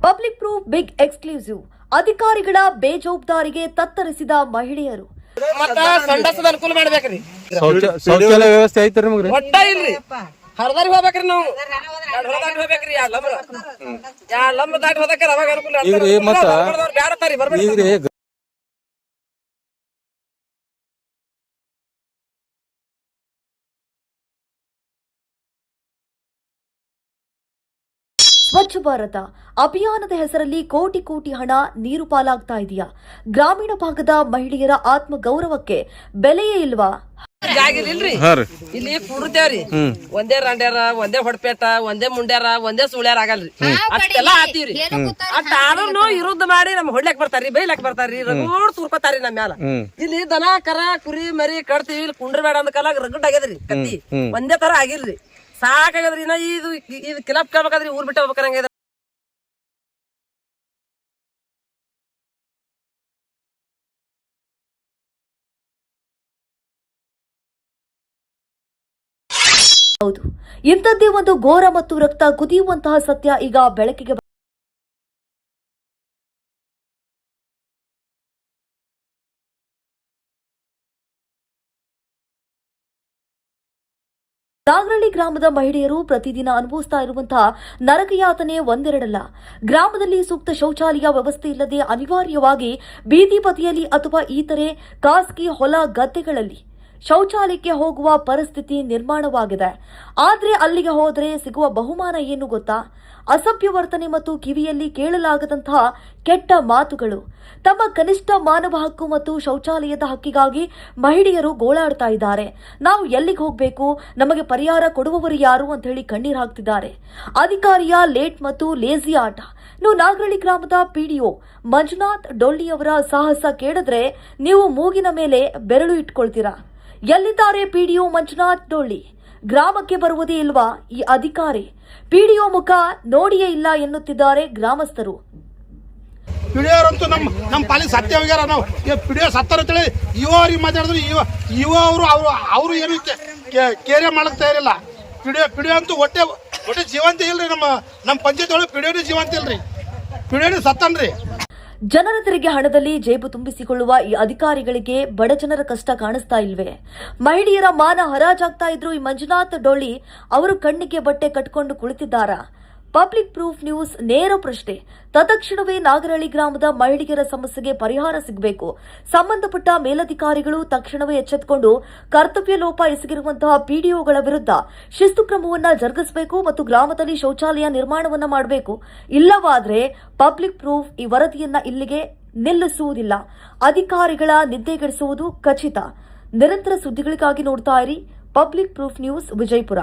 Public proof big exclusive. ಅಧಿಕಾರಿಗಳ ಬೇಜವಾಬ್ದಾರಿಗೆ ತತ್ತರಿಸಿದ ಮಹಿಳೆಯರು. ಅನುಕೂಲ ಮಾಡ್ಬೇಕ್ರಿ. ಶೌಚಾಲಯ ವ್ಯವಸ್ಥೆ ಐತ್ರಿ ನಿಮ್ಗೆ? ಒಟ್ಟ ಇಲ್ರಿ, ಹರದಾರಿ ಹೋಗ್ಬೇಕ್ರಿ. ನಾವು ಹೋಗ್ಬೇಕ್ರಿ, ಲಂಬ ದಾಟಿ ಹೋದಕ್ಕೆ ಅವಾಗ ಅನುಕೂಲ. ಬ್ಯಾಡತಾರಿ ಬರ್ಬೇಕ್ರಿ. ಸ್ವಚ್ಛ ಭಾರತ ಅಭಿಯಾನದ ಹೆಸರಲ್ಲಿ ಕೋಟಿ ಕೋಟಿ ಹಣ ನೀರು ಪಾಲಾಗ್ತಾ ಇದೆಯಾ? ಗ್ರಾಮೀಣ ಭಾಗದ ಮಹಿಳೆಯರ ಆತ್ಮ ಗೌರವಕ್ಕೆ ಬೆಲೆಯೇ ಇಲ್ವಾ? ಜಾಗಿಲ್ರಿ, ಇಲ್ಲಿ ಕೂಡ್ತೇವ್ರಿ. ಒಂದೇ ರಂಡ್ಯಾರ, ಒಂದೇ ಹೊಡಪೇಟ, ಒಂದೇ ಮುಂಡ್ಯಾರ, ಒಂದೇ ಸುಳ್ಯಾರ ಆಗಲ್ರಿ. ಅಷ್ಟೆಲ್ಲಾ ಆತೀವ್ರಿ. ಅಷ್ಟ ಆದ್ರೂ ವಿರುದ್ಧ ಮಾಡಿ ನಮ್ ಹೊಡ್ಲಾಕ್ ಬರ್ತಾರ್ರಿ, ಬೈಲಾಕ್ ಬರ್ತಾರ್ರಿ, ರಗಡ್ ತೂರ್ಕೋತಾರಿ ನಮ್ ಮ್ಯಾಲ. ಇಲ್ಲಿ ದನ ಕರ ಕುರಿ ಮರಿ ಕಟ್ತೀವಿ, ಇಲ್ಲಿ ಕುಂಡ್ರ ಬೇಡ ಅಂದ ಕಾಲ ರಗಡ್ ಆಗ್ಯದ್ರಿ. ಕತ್ತಿ ಒಂದೇ ತರ ಆಗಿಲ್ರಿ, ಸಾಕಾಗದ್ರಿ. ಇನ್ನ ಇದು ಕಿಲಾಪ್ ಕೇಳ್ಬೇಕಾದ್ರಿ ಊರ್ ಬಿಟ್ಟ ಹೋಗ್ಬೇಕಂಗ. ಹೌದು, ಇಂಥದ್ದೇ ಒಂದು ಘೋರ ಮತ್ತು ರಕ್ತ ಕುದಿಯುವಂತಹ ಸತ್ಯ ಈಗ ಬೆಳಕಿಗೆ ನಾಗರಳ್ಳಿ ಗ್ರಾಮದ ಮಹಿಳೆಯರು ಪ್ರತಿದಿನ ಅನುಭವಿಸ್ತಾ ಇರುವಂತಹ ನರಕಯಾತನೆ ಒಂದೆರಡಲ್ಲ. ಗ್ರಾಮದಲ್ಲಿ ಸೂಕ್ತ ಶೌಚಾಲಯ ವ್ಯವಸ್ಥೆ ಇಲ್ಲದೆ ಅನಿವಾರ್ಯವಾಗಿ ಬೀದಿ ಬದಿಯಲ್ಲಿ ಅಥವಾ ಇತರೆ ಖಾಸಗಿ ಹೊಲ ಗದ್ದೆಗಳಲ್ಲಿ ಶೌಚಾಲಯಕ್ಕೆ ಹೋಗುವ ಪರಿಸ್ಥಿತಿ ನಿರ್ಮಾಣವಾಗಿದೆ. ಆದರೆ ಅಲ್ಲಿಗೆ ಹೋದರೆ ಸಿಗುವ ಬಹುಮಾನ ಏನು ಗೊತ್ತಾ? ಅಸಭ್ಯ ವರ್ತನೆ ಮತ್ತು ಕಿವಿಯಲ್ಲಿ ಕೇಳಲಾಗದಂತಹ ಕೆಟ್ಟ ಮಾತುಗಳು. ತಮ್ಮ ಕನಿಷ್ಠ ಮಾನವ ಹಕ್ಕು ಮತ್ತು ಶೌಚಾಲಯದ ಹಕ್ಕಿಗಾಗಿ ಮಹಿಳೆಯರು ಗೋಳಾಡ್ತಾ ಇದ್ದಾರೆ. ನಾವು ಎಲ್ಲಿಗೆ ಹೋಗಬೇಕು, ನಮಗೆ ಪರಿಹಾರ ಕೊಡುವವರು ಯಾರು ಅಂತ ಹೇಳಿ ಕಣ್ಣೀರು ಹಾಕ್ತಿದ್ದಾರೆ. ಅಧಿಕಾರಿಯ ಲೇಟ್ ಮತ್ತು ಲೇಜಿ ಆಟ. ನೀವು ನಾಗರಳ್ಳಿ ಗ್ರಾಮದ ಪಿಡಿಒ ಮಂಜುನಾಥ್ ಡೊಳ್ಳಿ ಅವರ ಸಾಹಸ ಕೇಳಿದ್ರೆ ನೀವು ಮೂಗಿನ ಮೇಲೆ ಬೆರಳು ಇಟ್ಕೊಳ್ತೀರಾ. ಎಲ್ಲಿದ್ದಾರೆ ಪಿಡಿಒ ಮಂಜುನಾಥ್ ಡೊಳ್ಳಿ? ಗ್ರಾಮಕ್ಕೆ ಬರುವುದೇ ಇಲ್ವಾ ಈ ಅಧಿಕಾರಿ? ಪಿಡಿಒ ಮುಖ ನೋಡಿಯೇ ಇಲ್ಲ ಎನ್ನುತ್ತಿದ್ದಾರೆ ಗ್ರಾಮಸ್ಥರು. ಪಿಡಿಒರಂತೂ ನಮ್ಮ ಪಾಲಿಗೆ ಸತ್ಯ ಹೋಗ್ಯಾರ. ನಾವು ಪಿಡಿಒ ಸತ್ತಾರ ಅಂತೇಳಿ ಯುವರಿಗೆ ಮಾತಾಡಿದ್ರು. ಯುವ ಅವರು ಏನು ಕೇರೆ ಮಾಡಕ್ ತಯಾರಿಲ್ಲ. ಪಿಡಿಒ ಅಂತೂ ಹೊಟ್ಟೆ ಜೀವಂತ ಇಲ್ರಿ. ನಮ್ಮ ಪಂಚಾಯತ್ ಒಳಗೆ ಪಿಡಿಒನೇ ಜೀವಂತ ಇಲ್ರಿ, ಪಿಡಿಒನೇ ಸತ್ತನ್ರಿ. ಜನರ ತೆರಿಗೆ ಹಣದಲ್ಲಿ ಜೇಬು ತುಂಬಿಸಿಕೊಳ್ಳುವ ಈ ಅಧಿಕಾರಿಗಳಿಗೆ ಬಡ ಜನರ ಕಷ್ಟ ಕಾಣಿಸ್ತಾ ಇಲ್ವೇ? ಮಹಿಳೆಯರ ಮಾನ ಹರಾಜಾಗ್ತಾ ಇದ್ರು ಈ ಮಂಜುನಾಥ್ ಡೊಳ್ಳಿ ಅವರು ಕಣ್ಣಿಗೆ ಬಟ್ಟೆ ಕಟ್ಟಿಕೊಂಡು ಕುಳಿತಿದ್ದಾರಾ? ಪಬ್ಲಿಕ್ ಪ್ರೂಫ್ ನ್ಯೂಸ್ ನೇರ ಪ್ರಶ್ನೆ. ತತ್ಕ್ಷಣವೇ ನಾಗರಳ್ಳಿ ಗ್ರಾಮದ ಮಹಿಳೆಯರ ಸಮಸ್ಯೆಗೆ ಪರಿಹಾರ ಸಿಗಬೇಕು. ಸಂಬಂಧಪಟ್ಟ ಮೇಲಧಿಕಾರಿಗಳು ತಕ್ಷಣವೇ ಎಚ್ಚೆತ್ತುಕೊಂಡು ಕರ್ತವ್ಯ ಲೋಪ ಎಸಗಿರುವಂತಹ ಪಿಡಿಒಗಳ ವಿರುದ್ಧ ಶಿಸ್ತು ಕ್ರಮವನ್ನು ಜರುಗಿಸಬೇಕು ಮತ್ತು ಗ್ರಾಮದಲ್ಲಿ ಶೌಚಾಲಯ ನಿರ್ಮಾಣವನ್ನ ಮಾಡಬೇಕು. ಇಲ್ಲವಾದರೆ ಪಬ್ಲಿಕ್ ಪ್ರೂಫ್ ಈ ವರದಿಯನ್ನ ಇಲ್ಲಿಗೆ ನಿಲ್ಲಿಸುವುದಿಲ್ಲ. ಅಧಿಕಾರಿಗಳ ನಿದ್ದೆಗೆಡಿಸುವುದು ಖಚಿತ. ನಿರಂತರ ಸುದ್ದಿಗಳಿಗಾಗಿ ನೋಡ್ತಾ ಇರಿ ಪಬ್ಲಿಕ್ ಪ್ರೂಫ್ ನ್ಯೂಸ್ ವಿಜಯಪುರ.